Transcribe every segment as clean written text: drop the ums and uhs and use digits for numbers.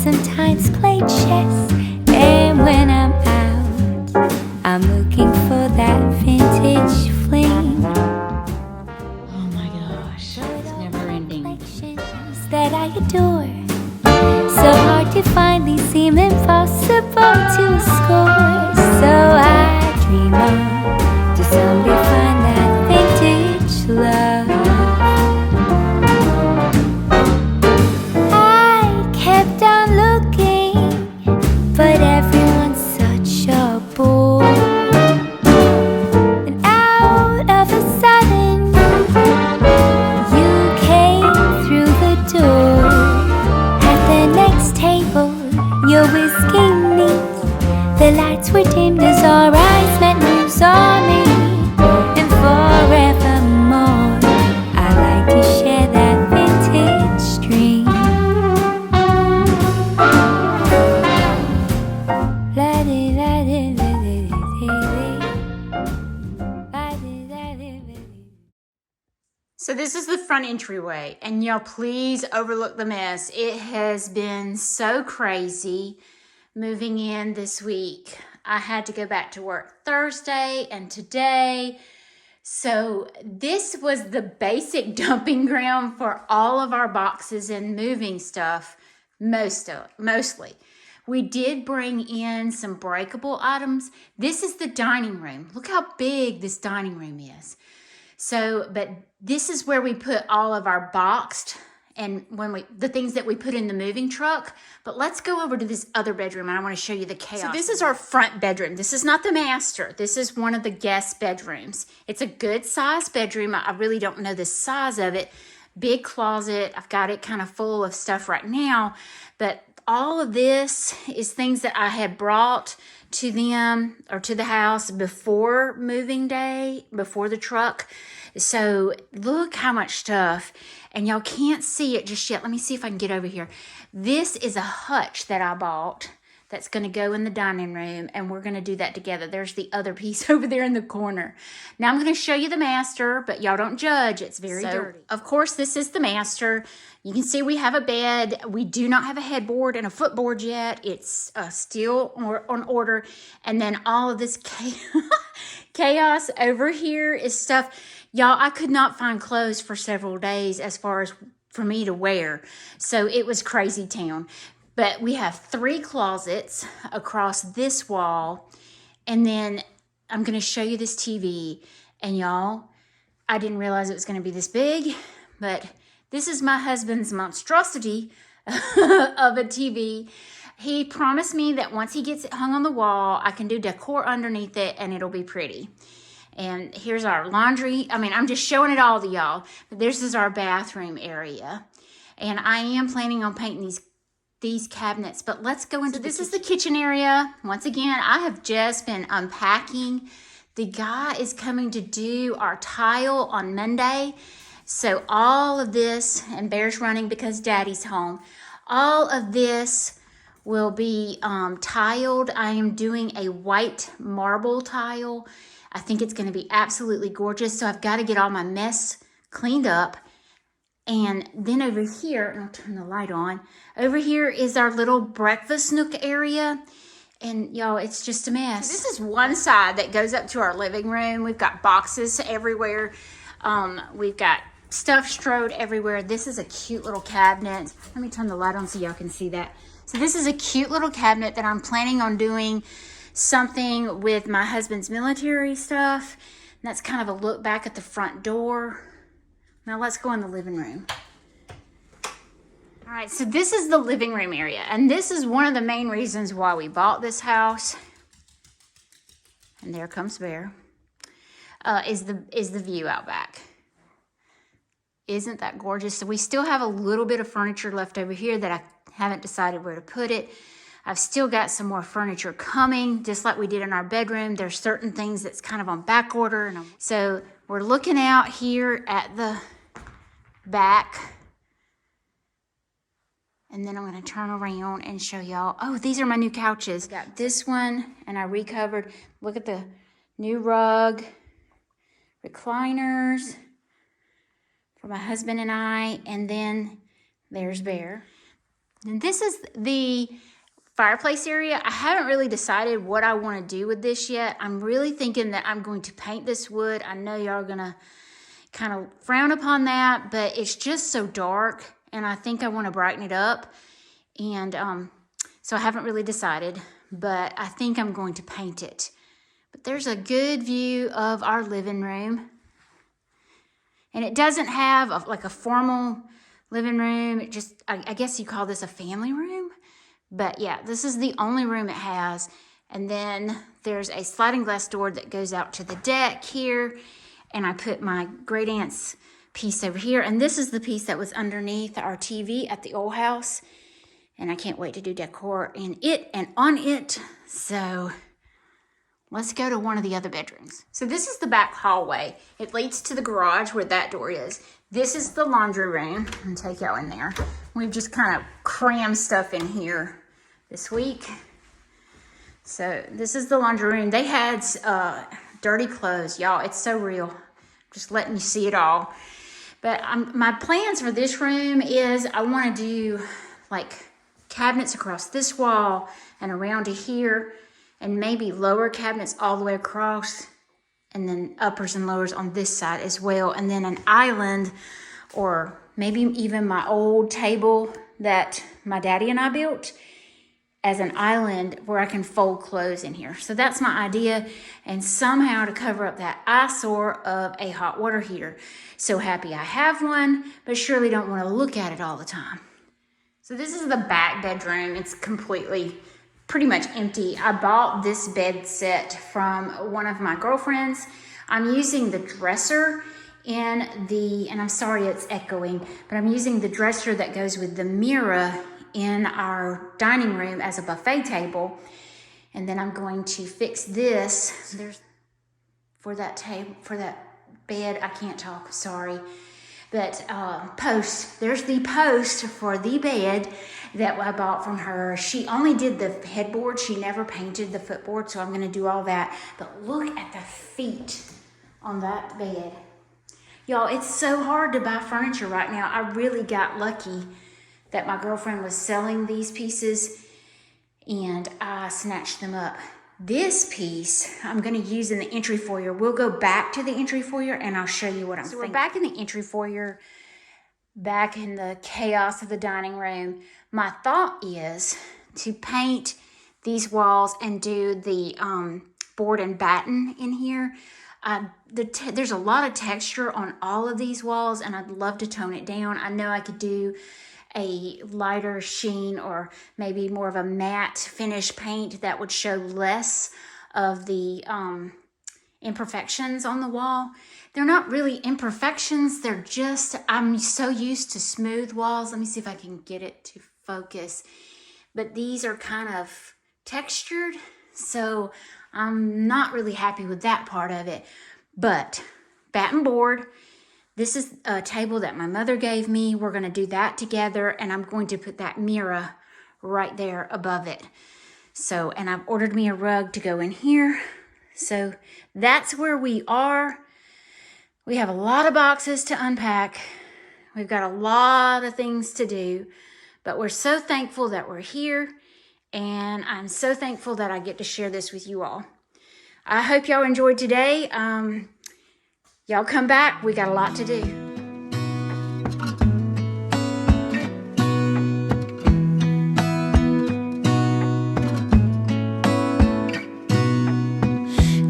sometimes play chess. And when I'm out, I'm looking for that vintage fling. Oh my gosh, it's never ending. That I adore. So hard to find, these seem impossible to score. So I dream on to someday find that vintage love. I kept on looking, but everyone's such a bore. And out of a sudden, you came through the door. At the next table, your whiskey neat. The lights were dimmed as our eyes met, moves on me. And forevermore, I like to share that vintage dream. So this is the front entryway, and y'all please overlook the mess. It has been so crazy moving in this week. I had to go back to work Thursday and today. So this was the basic dumping ground for all of our boxes and moving stuff, mostly. We did bring in some breakable items. This is the dining room. Look how big this dining room is. So, but this is where we put all of our boxed and the things that we put in the moving truck. But let's go over to this other bedroom and I want to show you the chaos. So this is our front bedroom. This is not the master. This is one of the guest bedrooms. It's a good sized bedroom. I really don't know the size of it. Big closet. I've got it kind of full of stuff right now. But all of this is things that I had brought to them or to the house before moving day, before the truck. So look how much stuff, and y'all can't see it just yet. Let me see if I can get over here. This is a hutch that I bought that's going to go in the dining room, and we're going to do that together. There's the other piece over there in the corner. Now I'm going to show you the master, but y'all don't judge. It's very dirty. Of course, this is the master. You can see we have a bed. We do not have a headboard and a footboard yet. It's still on order. And then all of this chaos over here is stuff. Y'all, I could not find clothes for several days as far as for me to wear. So it was crazy town. But we have 3 closets across this wall. And then I'm going to show you this TV. And y'all, I didn't realize it was going to be this big. But this is my husband's monstrosity of a TV. He promised me that once he gets it hung on the wall, I can do decor underneath it and it'll be pretty. And here's our laundry. I mean, I'm just showing it all to y'all. But this is our bathroom area. And I am planning on painting these cabinets. But let's go into this is the kitchen area. Once again, I have just been unpacking. The guy is coming to do our tile on Monday. So all of this, and Bear's running because Daddy's home. All of this will be tiled. I am doing a white marble tile. I think it's going to be absolutely gorgeous. So I've got to get all my mess cleaned up. And then over here, and I'll turn the light on. Over here is our little breakfast nook area. And y'all, it's just a mess. So this is one side that goes up to our living room. We've got boxes everywhere. We've got stuff strode everywhere. This is a cute little cabinet. Let me turn the light on so y'all can see that. So this is a cute little cabinet that I'm planning on doing something with my husband's military stuff. And that's kind of a look back at the front door. Now let's go in the living room. All right, so this is the living room area. And this is one of the main reasons why we bought this house. And there comes Bear. Is the view out back. Isn't that gorgeous? So we still have a little bit of furniture left over here that I haven't decided where to put it. I've still got some more furniture coming, just like we did in our bedroom. There's certain things that's kind of on back order. So we're looking out here at the back. And then I'm going to turn around and show y'all. Oh, these are my new couches. Got this one, and I recovered. Look at the new rug, recliners for my husband and I. And then there's Bear. And this is the fireplace area. I haven't really decided what I want to do with this yet. I'm really thinking that I'm going to paint this wood. I know y'all are going to kind of frown upon that, but it's just so dark, and I think I want to brighten it up. And so I haven't really decided, but I think I'm going to paint it. But there's a good view of our living room. And it doesn't have like a formal living room. It just, I guess you call this a family room. But yeah, this is the only room it has. And then there's a sliding glass door that goes out to the deck here. And I put my great aunt's piece over here. And this is the piece that was underneath our TV at the old house. And I can't wait to do decor in it and on it. So let's go to one of the other bedrooms. So this is the back hallway. It leads to the garage where that door is. This is the laundry room. I'm gonna take y'all in there. We've just kind of crammed stuff in here this week. So this is the laundry room. They had dirty clothes, y'all. It's so real. Just letting you see it all. But my plans for this room is I want to do like cabinets across this wall and around to here, and maybe lower cabinets all the way across, and then uppers and lowers on this side as well. And then an island, or maybe even my old table that my daddy and I built as an island where I can fold clothes in here. So that's my idea, and somehow to cover up that eyesore of a hot water heater. So happy I have one, but surely don't want to look at it all the time. So this is the back bedroom. It's completely pretty much empty. I bought this bed set from one of my girlfriends. I'm using the dresser in the, and I'm sorry it's echoing, but I'm using the dresser that goes with the mirror in our dining room as a buffet table. And then I'm going to fix this. There's for that table, for that bed, I can't talk, sorry. But post, there's the post for the bed that I bought from her. She only did the headboard. She never painted the footboard, so I'm going to do all that. But look at the feet on that bed. Y'all, it's so hard to buy furniture right now. I really got lucky that my girlfriend was selling these pieces, and I snatched them up. This piece I'm going to use in the entry foyer. We'll go back to the entry foyer and I'll show you what I'm thinking. So we're back in the entry foyer, back in the chaos of the dining room. My thought is to paint these walls and do the board and batten in here. There's a lot of texture on all of these walls, and I'd love to tone it down. I know I could do a lighter sheen or maybe more of a matte finish paint that would show less of the imperfections on the wall. They're not really imperfections. They're just, I'm so used to smooth walls. Let me see if I can get it to focus. But these are kind of textured, so I'm not really happy with that part of it. But batten board. This is a table that my mother gave me. We're going to do that together, and I'm going to put that mirror right there above it. So, and I've ordered me a rug to go in here. So that's where we are. We have a lot of boxes to unpack. We've got a lot of things to do, but we're so thankful that we're here, and I'm so thankful that I get to share this with you all. I hope y'all enjoyed today. Y'all come back. We got a lot to do.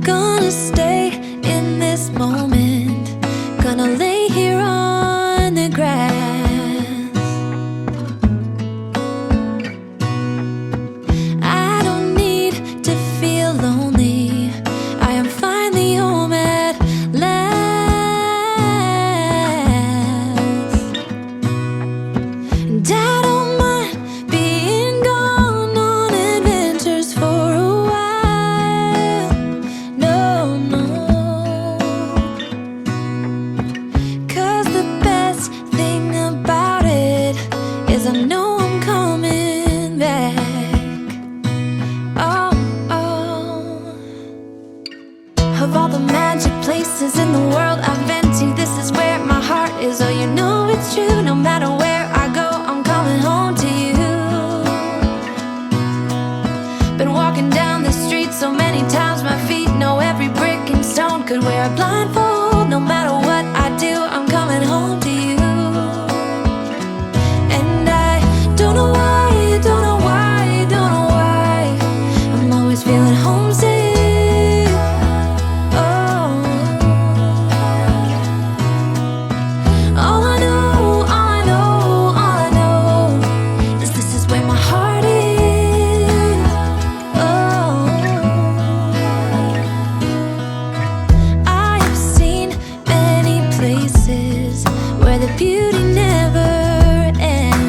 Gonna stay in this moment. Gonna lay here on the grass. I don't need to feel lonely. I am finally home at last. a blindfold. No matter what I do, I'm coming home to you. And I don't know why, don't know why, don't know why I'm always feeling homesick. Oh, all I know, all I know, all I know is this is where my heart is. Oh, I have seen many places where the beauty never ends.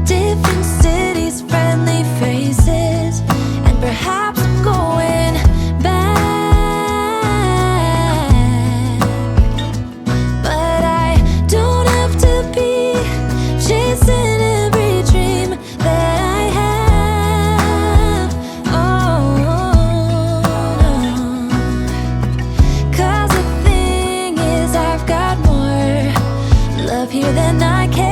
Different cities, friendly faces, and perhaps I'm going back. But I don't have to be chasing every dream that I have. Oh, no. 'Cause the thing is, I've got more love here than I can